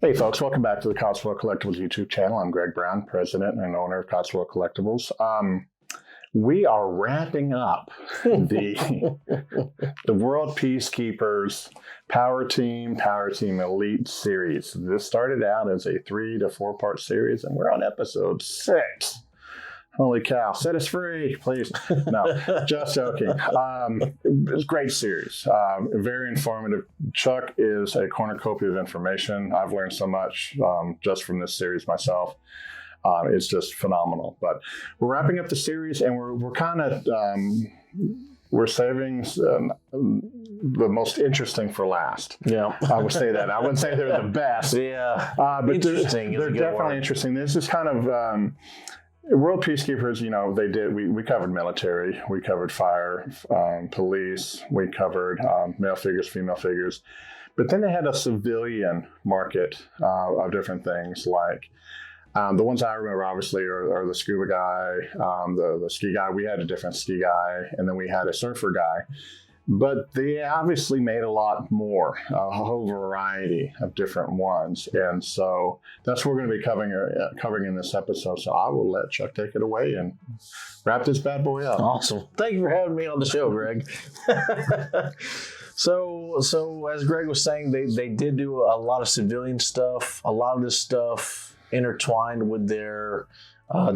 Hey folks, welcome back to the Cotswold Collectibles YouTube channel. I'm Greg Brown, president and owner of Cotswold Collectibles. We are wrapping up the World Peacekeepers Power Team Elite series. This started out as a 3 to 4 part series, and we're on episode 6. Holy cow, set us free, please. No, just joking. It's a great series, very informative. Chuck is a cornucopia of information. I've learned so much just from this series myself. It's just phenomenal. But we're wrapping up the series, and we're kind of we're saving the most interesting for last. Yeah, I would say that. I wouldn't say they're the best. Yeah, but interesting. They're definitely interesting. This is kind of. World Peacekeepers, you know, we covered military, we covered fire, police, we covered male figures, female figures, but then they had a civilian market of different things like the ones I remember obviously are the scuba guy, the ski guy. We had a different ski guy, and then we had a surfer guy. But they obviously made a lot more, a whole variety of different ones. And so that's what we're going to be covering in this episode. So I will let Chuck take it away and wrap this bad boy up. Awesome. Thank you for having me on the show, Greg. So as Greg was saying, they did do a lot of civilian stuff. A lot of this stuff intertwined with their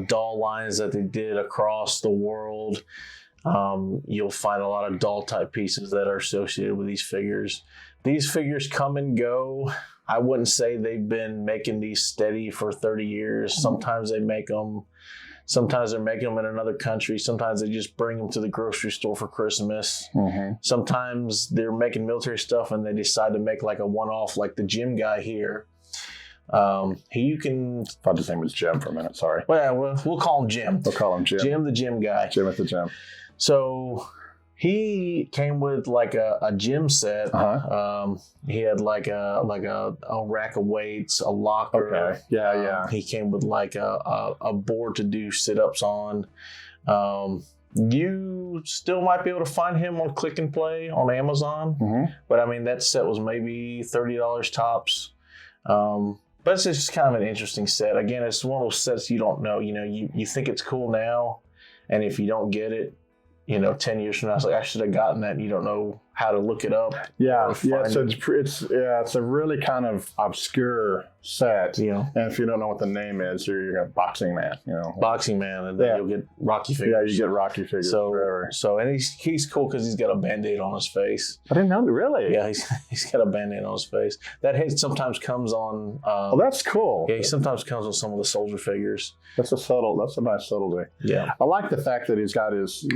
doll lines that they did across the world. You'll find a lot of doll type pieces that are associated with these figures. These figures come and go. I wouldn't say they've been making these steady for 30 years. Sometimes they make them. Sometimes they're making them in another country. Sometimes they just bring them to the grocery store for Christmas. Mm-hmm. Sometimes they're making military stuff and they decide to make like a one-off, like the gym guy here. You can. I thought his name was Jim for a minute. Sorry. Well, we'll call him Jim. We'll call him Jim. Jim, the gym guy. Jim at the gym. So he came with like a gym set. Uh-huh. He had like a rack of weights, a locker. Okay. Yeah. He came with like a board to do sit-ups on. You still might be able to find him on Click and Play on Amazon. Mm-hmm. But I mean, that set was maybe $30 tops. But it's just kind of an interesting set. Again, it's one of those sets you don't know. You know, you think it's cool now, and if you don't get it, 10 years from now, it's like, I should have gotten that. And you don't know how to look it up. Yeah. So it's a really kind of obscure set. Yeah. And if you don't know what the name is, you're a Boxing Man. Boxing Man, and then you'll get Rocky figures. Yeah, you get Rocky figures forever. So and he's cool because he's got a Band-Aid on his face. I didn't know, really. Yeah, he's got a Band-Aid on his face. That head sometimes comes on. Oh, that's cool. Yeah, he sometimes comes on some of the soldier figures. That's a nice subtlety. Yeah. I like the fact that he's got his,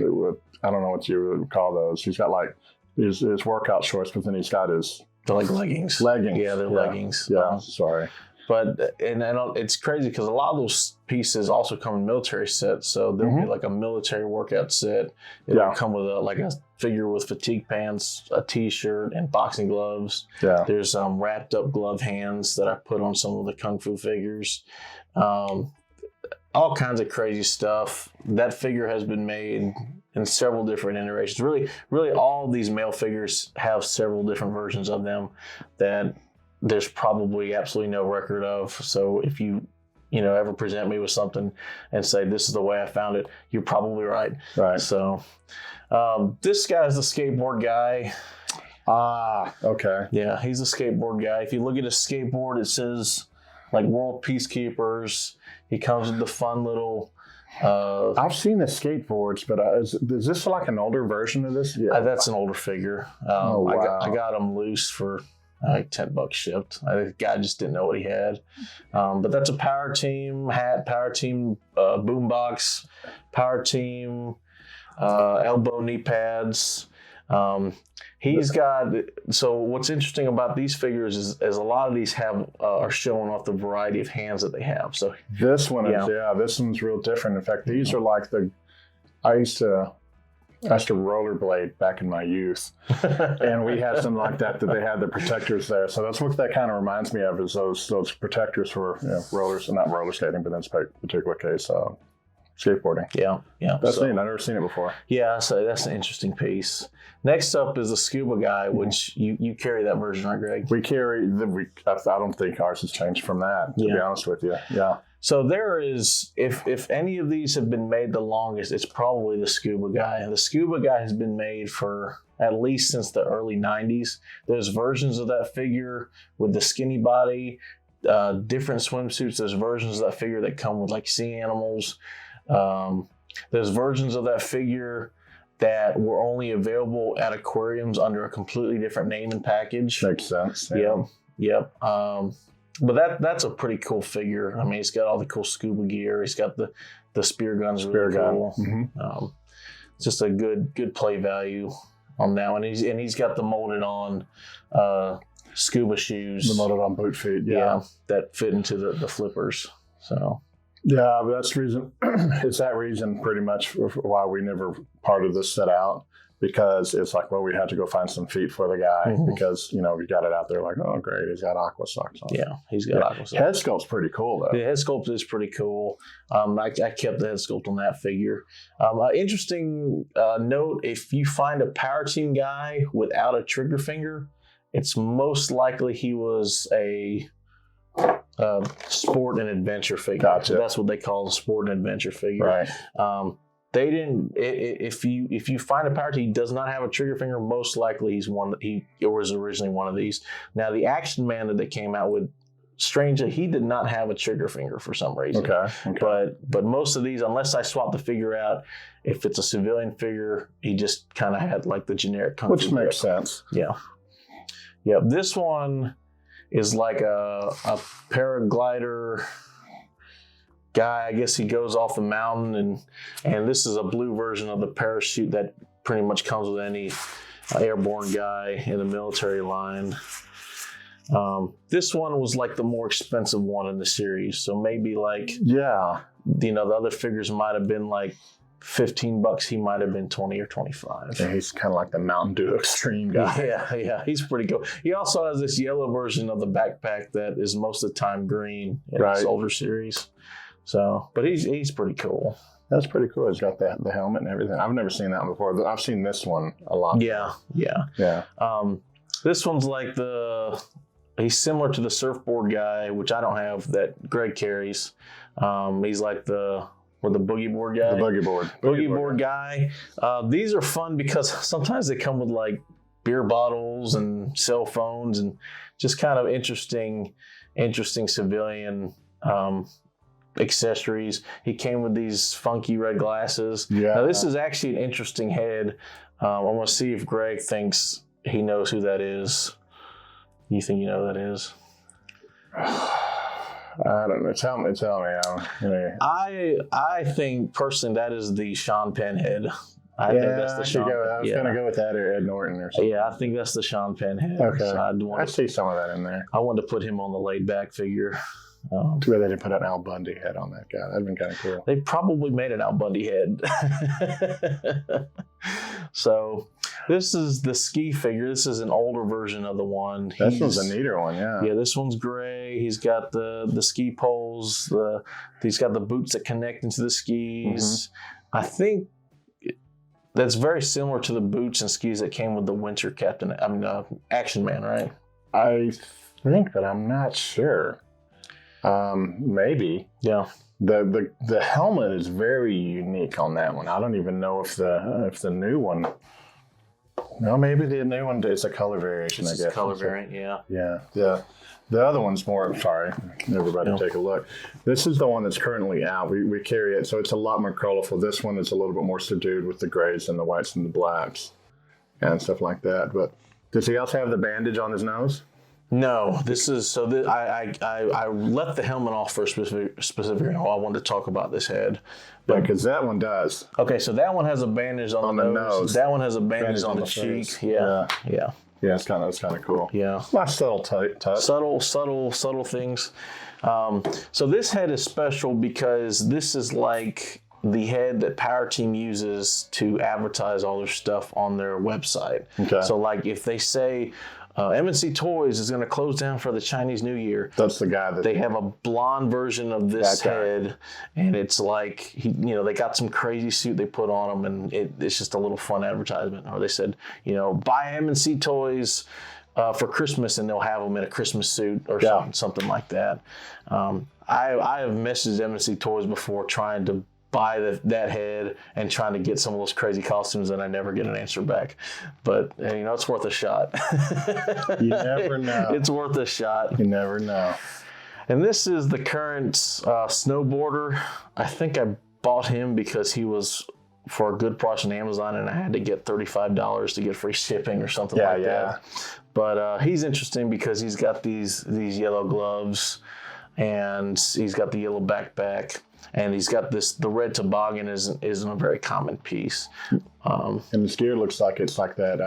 I don't know what you would call those. He's got like his workout shorts, but then he's got his... They're like leggings. Yeah, they're leggings. Yeah, sorry. But and it's crazy because a lot of those pieces also come in military sets. So there'll be like a military workout set. It'll come with a figure with fatigue pants, a T-shirt, and boxing gloves. Yeah. There's wrapped up glove hands that I put on some of the kung fu figures. All kinds of crazy stuff. That figure has been made in several different iterations. Really, all these male figures have several different versions of them that there's probably absolutely no record of. So if you ever present me with something and say, this is the way I found it, you're probably right. Right. So this guy's the skateboard guy. Ah, okay. Yeah, he's a skateboard guy. If you look at his skateboard, it says like World Peacekeepers. He comes with the fun little... I've seen the skateboards, but is this like an older version of this? Yeah, that's an older figure. Wow. I got him loose for like $10 shipped. The guy just didn't know what he had. But that's a Power Team hat, Power Team boombox, Power Team elbow knee pads. He's got, so what's interesting about these figures is a lot of these are showing off the variety of hands that they have. So this one this one's real different. In fact, these are like I used to rollerblade back in my youth, and we had something like that they had the protectors there. So that's what that kind of reminds me of, is those protectors for rollers, and not roller skating, but in this particular case, skateboarding. Yeah. That's neat. I've never seen it before. Yeah, so that's an interesting piece. Next up is the scuba guy, which you carry that version, right, Greg? We carry I don't think ours has changed from that, to be honest with you. Yeah. So there is, if any of these have been made the longest, it's probably the scuba guy. And the scuba guy has been made for at least since the early 90s. There's versions of that figure with the skinny body, different swimsuits. There's versions of that figure that come with like sea animals. There's versions of that figure that were only available at aquariums under a completely different name and package. Makes sense. Yeah. Yep. But that's a pretty cool figure. I mean, he's got all the cool scuba gear. He's got the spear guns. Really cool. Mm-hmm. It's just a good play value on that one. He's got the molded on scuba shoes. The molded on boot feet. Yeah. That fit into the flippers. So. Yeah, but that's the reason. It's that reason pretty much why we never part of this set out, because it's like, well, we had to go find some feet for the guy because, we got it out there like, oh, great, he's got aqua socks on. Yeah, he's got aqua socks. Head sculpt's pretty cool, though. The head sculpt is pretty cool. I kept the head sculpt on that figure. Interesting note, if you find a Power Team guy without a trigger finger, it's most likely he was a sport and adventure figure. Gotcha. That's what they call a sport and adventure figure. Right. They didn't. If you find a Power Team, he does not have a trigger finger. Most likely, he was originally one of these. Now, the Action Man that they came out with, strangely, he did not have a trigger finger for some reason. Okay. But most of these, unless I swap the figure out, if it's a civilian figure, he just kind of had like the generic Kung Fu which makes sense. Yeah. This one is like a paraglider guy. I guess he goes off the mountain, and this is a blue version of the parachute that pretty much comes with any airborne guy in the military line. This one was like the more expensive one in the series, so maybe like the other figures might have been like $15. He might have been 20 or 25. Yeah, he's kind of like the Mountain Dew Extreme guy. Yeah, he's pretty cool. He also has this yellow version of the backpack that is most of the time green in his older series. So, but he's pretty cool. That's pretty cool. He's got the helmet and everything. I've never seen that one before. I've seen this one a lot. Yeah. This one's like he's similar to the surfboard guy, which I don't have, that Greg carries. He's like the boogie board guy. The boogie board guy. These are fun because sometimes they come with like beer bottles and cell phones and just kind of interesting civilian accessories. He came with these funky red glasses. Yeah. Now this is actually an interesting head. I'm going to see if Greg thinks he knows who that is. You think you know who that is? I don't know. Tell me. I think personally that is the Sean Penn head. I think that's the Sean. I was going to go with that or Ed Norton or something. Yeah, I think that's the Sean Penn head. Okay. So I see some of that in there. I wanted to put him on the laid back figure. Too bad they didn't put an Al Bundy head on that guy. That'd been kind of cool. They probably made an Al Bundy head. So this is the ski figure. This is an older version of the one. This one's a neater one, yeah. Yeah, this one's gray. He's got the ski poles. He's got the boots that connect into the skis. I think that's very similar to the boots and skis that came with the Winter Action Man, right? I think, but I'm not sure. Maybe. Yeah. The helmet is very unique on that one. I don't even know if the new one. No, maybe the new one is a color variation. I guess. It's a color variant, yeah. Yeah. The other one's more. Sorry, everybody, take a look. This is the one that's currently out. We carry it, so it's a lot more colorful. This one is a little bit more subdued with the grays and the whites and the blacks and stuff like that. But does he also have the bandage on his nose? No, this is so. I left the helmet off for a specific reason. I wanted to talk about this head, but because that one does. Okay, so that one has a bandage on the nose. That one has a bandage on the cheek. Face. Yeah, it's kind of cool. Yeah, nice subtle touch. Subtle things. So this head is special because this is like the head that Power Team uses to advertise all their stuff on their website. Okay. So like if they say, M&C Toys is going to close down for the Chinese New Year. That's the guy that They have a blonde version of this head, and it's like they got some crazy suit they put on him, and it's just a little fun advertisement. Or they said, buy M&C Toys for Christmas, and they'll have them in a Christmas suit or something like that. I have messaged M&C Toys before trying to buy that head and trying to get some of those crazy costumes, and I never get an answer back. But it's worth a shot. You never know. It's worth a shot. You never know. And this is the current snowboarder. I think I bought him because he was for a good price on Amazon, and I had to get $35 to get free shipping or something like that. But he's interesting because he's got these yellow gloves, and he's got the yellow backpack. And he's got the red toboggan isn't a very common piece. And his gear looks like it's like that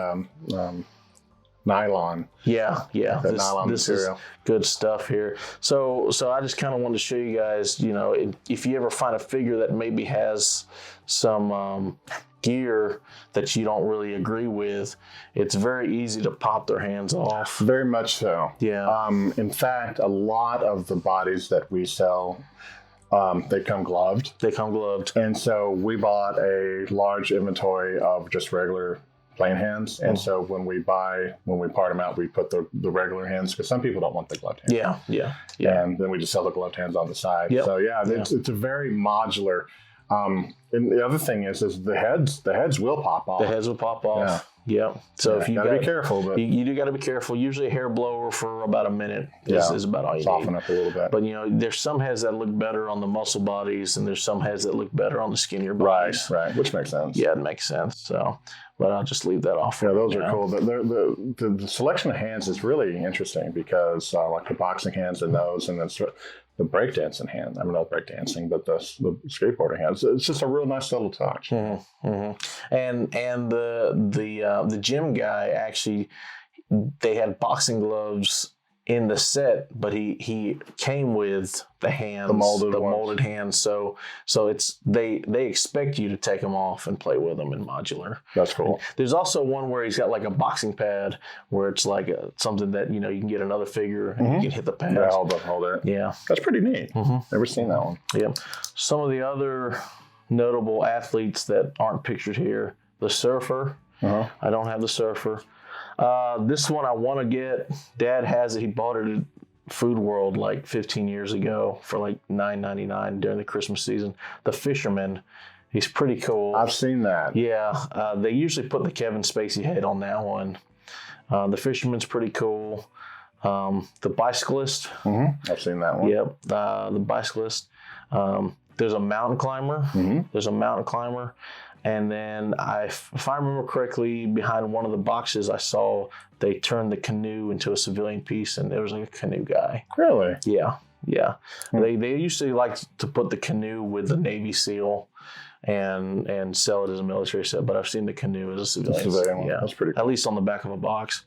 nylon. Yeah. That nylon this material. Is good stuff here. So I just kind of wanted to show you guys, if you ever find a figure that maybe has some gear that you don't really agree with, it's very easy to pop their hands off. Very much so. Yeah. In fact, a lot of the bodies that we sell, they come gloved. And so we bought a large inventory of just regular plain hands. And so when we part them out, we put the regular hands, because some people don't want the gloved hands. Yeah. And then we just sell the gloved hands on the side. Yep. So it's a very modular. And the other thing is the heads will pop off. The heads will pop off. Yeah. So if you gotta be careful, but you do got to be careful. Usually a hair blower for about a minute is about all you soften need. up a little bit. But there's some heads that look better on the muscle bodies, and there's some heads that look better on the skinnier bodies. Right. Which makes sense. Yeah, it makes sense. So, but I'll just leave that off. Yeah, those are cool. But the selection of hands is really interesting because like the boxing hands and those, and then the breakdancing hand. I mean, not breakdancing, but the skateboarding hands. It's just a real nice little touch. And the gym guy actually, they had boxing gloves in the set, but he came with the hands, the molded hands. So it's they expect you to take them off and play with them in modular. That's cool. And there's also one where he's got like a boxing pad where it's like something that you can get another figure and you can hit the pad. Yeah, hold it. Yeah, that's pretty neat. Never seen that one. Yeah, some of the other notable athletes that aren't pictured here: the surfer. I don't have the surfer. This one I want to get. Dad has it. He bought it at Food World like 15 years ago for like $9.99 during the Christmas season. The fisherman, he's pretty cool. I've seen that. Yeah, they usually put the Kevin Spacey head on that one. The fisherman's pretty cool. The bicyclist. I've seen that one. Yep, the bicyclist. There's a mountain climber. And then if I remember correctly, behind one of the boxes, I saw they turned the canoe into a civilian piece, and there was like a canoe guy. Really? Yeah. They usually like to put the canoe with the Navy SEAL and sell it as a military set, but I've seen the canoe as a civilian one. Yeah, that's pretty cool. At least on the back of a box.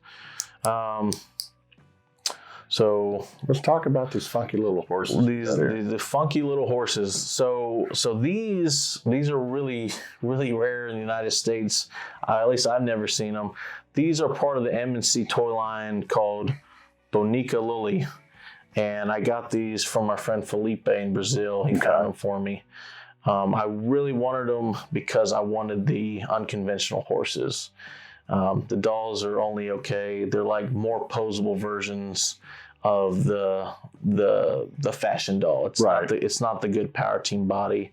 So let's talk about these funky little horses. The funky little horses. So these are really, really rare in the United States. At least I've never seen them. These are part of the M&C toy line called Bonica Lily. And I got these from my friend Felipe in Brazil. He found them for me. I really wanted them because I wanted the unconventional horses. The dolls are only okay. They're like more posable versions of the fashion doll. It's not the good power team body.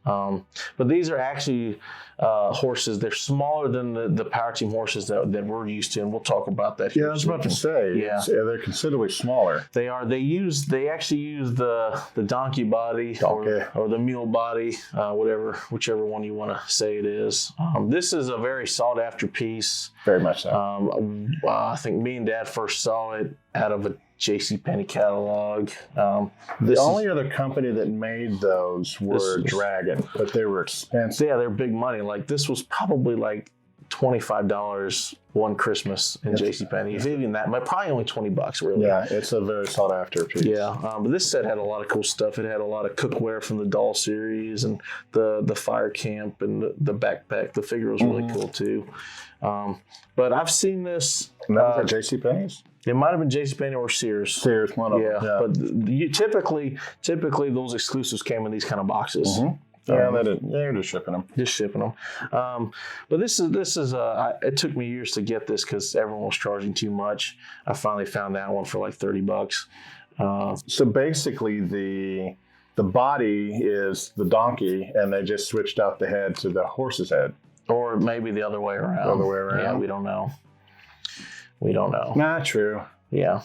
But these are actually horses. They're smaller than the power team horses that we're used to, and we'll talk about that here. Yeah, I was about to say. Yeah, they're considerably smaller. They are. They actually use the donkey body or the mule body, whichever one you want to say it is. This is a very sought after piece. Very much so. I think me and Dad first saw it out of a JCPenney catalog. The only other company that made those were Dragon, but they were expensive. Yeah, they're big money. Like this was probably like $25 one Christmas in JCPenney. If even that, probably only $20 really. Yeah, it's a very sought after piece. Yeah, but this set had a lot of cool stuff. It had a lot of cookware from the doll series and the fire camp and the backpack. The figure was really cool too. But I've seen this. And that was at JCPenney's? It might have been JCPenney or Sears. Sears, one of them. Yeah, but you typically those exclusives came in these kind of boxes. Mm-hmm. They're just shipping them. Just shipping them. But this is it took me years to get this because everyone was charging too much. I finally found that one for like $30. So basically, the body is the donkey, and they just switched out the head to the horse's head. Or maybe the other way around. The other way around. Yeah, we don't know. We don't know. Not true. Yeah.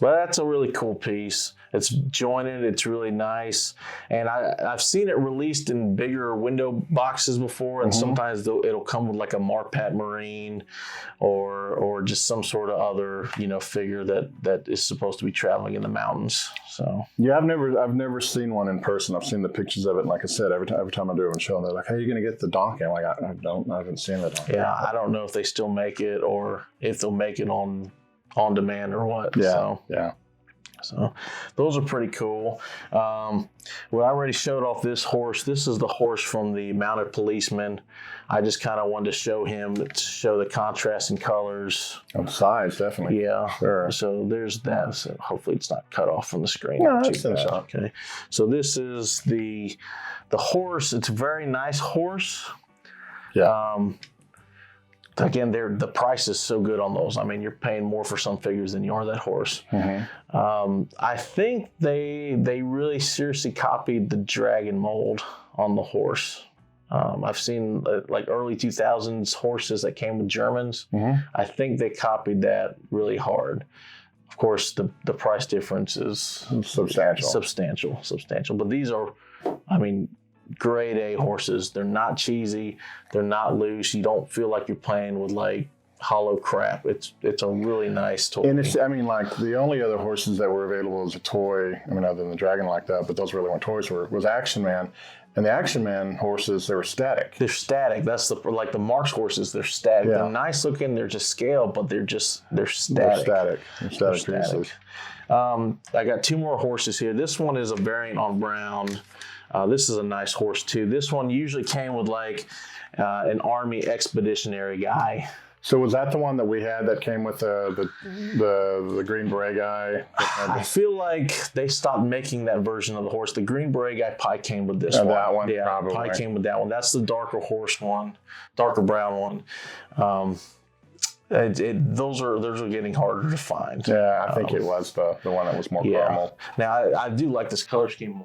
Well, that's a really cool piece. It's jointed. It's really nice. And I've seen it released in bigger window boxes before. And sometimes it'll come with like a Marpat Marine or just some sort of other, figure that is supposed to be traveling in the mountains. So yeah, I've never seen one in person. I've seen the pictures of it. And like I said, every time I do it, show them, they're like, "How are you going to get the donkey?" I'm like, I haven't seen the donkey. Yeah, I don't know if they still make it or if they'll make it on demand or what. Yeah. So those are pretty cool. Well, I already showed off this horse. This is the horse from the Mounted Policeman. I just kind of wanted to show him, to show the contrast in colors. And size, definitely. Yeah. Sure. So there's that. So hopefully it's not cut off from the screen. No, that's in shot. Okay. So this is the horse. It's a very nice horse. Yeah. Again, the price is so good on those. I mean, you're paying more for some figures than you are that horse. Mm-hmm. I think they really seriously copied the dragon mold on the horse. I've seen like early 2000s horses that came with Germans. Mm-hmm. I think they copied that really hard. Of course, the price difference is substantial. But these are, I mean, grade A horses. They're not cheesy. They're not loose. You don't feel like you're playing with like hollow crap. It's a really nice toy. And it's, I mean, like the only other horses that were available as a toy, I mean, other than the Dragon like that, but those really weren't toys, was Action Man. And the Action Man horses, they were static. They're static. That's like the Marks horses. They're static. Yeah. They're nice looking. They're just scale, but they're static. They're static. They're static pieces. I got two more horses here. This one is a variant on brown. This is a nice horse too. This one usually came with like an Army expeditionary guy. So was that the one that we had that came with the Green Beret guy? I feel like they stopped making that version of the horse. The Green Beret guy probably came with this one. That one, yeah, probably came with that one. That's the darker horse one, darker brown one. Those are getting harder to find. Yeah, I think it was the one that was more caramel. Now I do like this color scheme,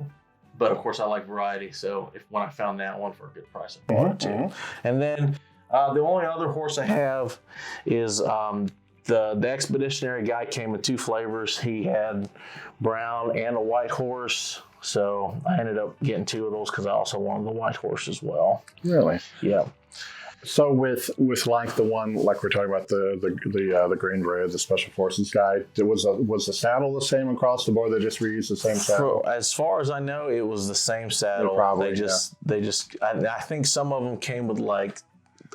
but of course I like variety. So when I found that one for a good price, I bought it too. And then the only other horse I have is the expeditionary guy came in two flavors. He had brown and a white horse. So I ended up getting two of those because I also wanted the white horse as well. Really? Yeah. So with like the one, like we're talking about the Green Beret, the Special Forces guy, was the saddle the same across the board? They just reused the same saddle? As far as I know, it was the same saddle. Probably, I think some of them came with like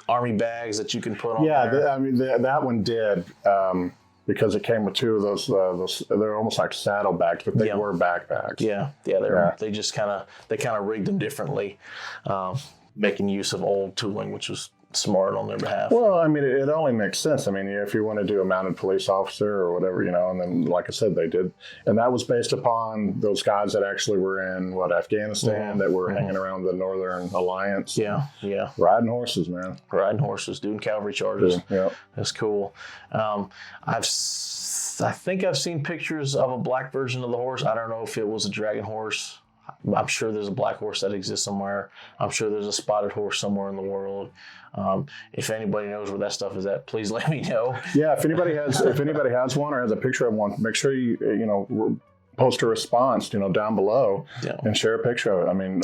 Army bags that you can put on. Yeah, there. that one did. Because it came with two of those they're almost like saddle bags, but they were backpacks. Yeah, they just kind of rigged them differently, making use of old tooling, which was smart on their behalf. Well, I mean, it only makes sense. I mean, if you want to do a mounted police officer or whatever, and then, like I said, they did. And that was based upon those guys that actually were in, Afghanistan, that were hanging around the Northern Alliance. Yeah. Riding horses, man. Riding horses, doing cavalry charges. Yeah. That's cool. I think I've seen pictures of a black version of the horse. I don't know if it was a dragon horse. I'm sure there's a black horse that exists somewhere. I'm sure there's a spotted horse somewhere in the world. If anybody knows where that stuff is at, please let me know. Yeah, if anybody has one or has a picture of one, make sure you post a response, down below and share a picture of it. I mean,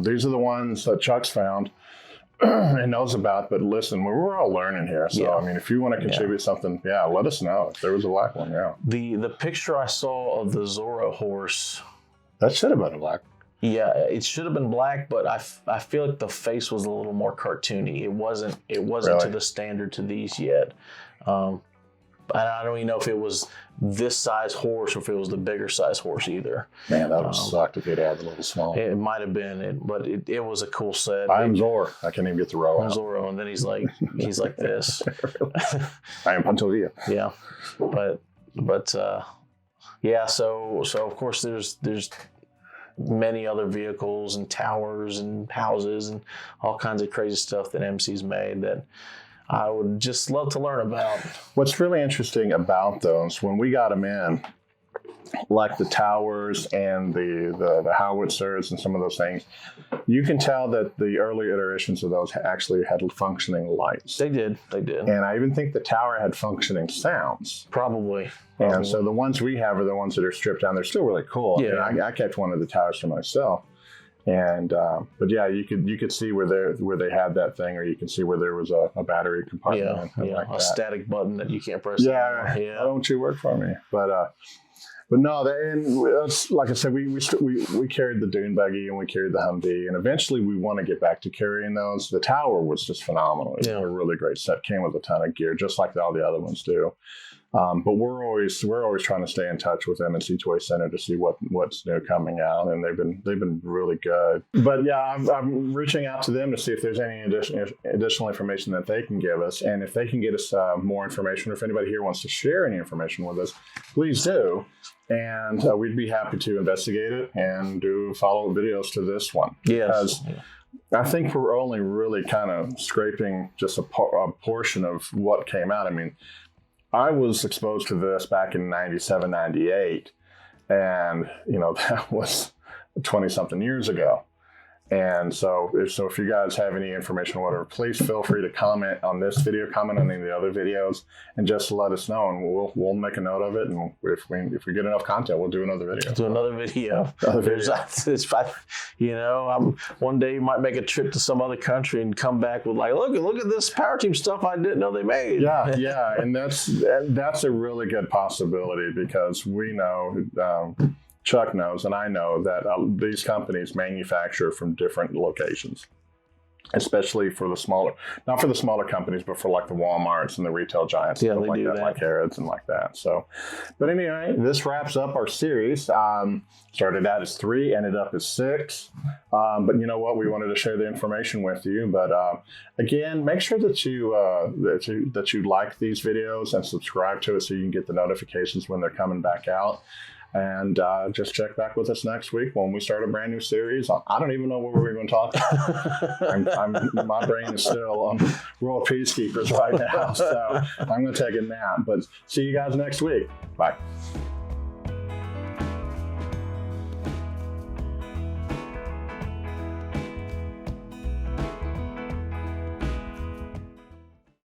these are the ones that Chuck's found and knows about. But listen, we're all learning here. So I mean, if you want to contribute something, let us know if there was a black one. Yeah. The picture I saw of the Zorro horse. That should have been a black. Yeah, it should have been black, but I feel like the face was a little more cartoony. It wasn't really? To the standard to these yet. I don't even know if it was this size horse or if it was the bigger size horse either. Man, that would suck if you'd had the little small. It might have been, but it was a cool set. I am Zor. I can't even get the row out. Zorro, and then he's like this. I am Pantovilla. Yeah, but yeah. So of course there's many other vehicles and towers and houses and all kinds of crazy stuff that MC's made that I would just love to learn about. What's really interesting about those, when we got them in, like the towers and the howitzers and some of those things, you can tell that the early iterations of those actually had functioning lights. They did. And I even think the tower had functioning sounds. Probably. And so the ones we have are the ones that are stripped down. They're still really cool. Yeah. And I kept one of the towers for myself. And but yeah, you could see where they had that thing, or you can see where there was a battery compartment. Like a static button that you can't press. Yeah. Why don't you work for me? But no, and like I said, we carried the dune buggy and we carried the Humvee, and eventually we want to get back to carrying those. The tower was just phenomenal. It was a really great set. Came with a ton of gear, just like all the other ones do. But we're always trying to stay in touch with them and C2A Center to see what's new coming out, and they've been really good. But yeah, I'm reaching out to them to see if there's any additional information that they can give us, and if they can get us more information, or if anybody here wants to share any information with us, please do. And we'd be happy to investigate it and do follow-up videos to this one. Yes. I think we're only really kind of scraping just a portion of what came out. I mean, I was exposed to this back in 97, 98, and, that was 20-something years ago. And so if you guys have any information or whatever, please feel free to comment on this video, comment on any of the other videos, and just let us know, and we'll make a note of it. And if we get enough content, we'll do another video. One day you might make a trip to some other country and come back with like, look at this power team stuff I didn't know they made. Yeah, and that's a really good possibility, because we know. Chuck knows, and I know that these companies manufacture from different locations, especially for the smaller, not for the smaller companies, but for like the Walmarts and the retail giants, yeah, stuff they like do that, like Harrods and like that. So, but anyway, this wraps up our series. Started out as 3, ended up as 6. But you know what? We wanted to share the information with you. But again, make sure that you like these videos and subscribe to it so you can get the notifications when they're coming back out. And just check back with us next week when we start a brand new series. I don't even know what we're going to talk about. My brain is still on World Peacekeepers right now, so I'm going to take a nap. But see you guys next week. Bye.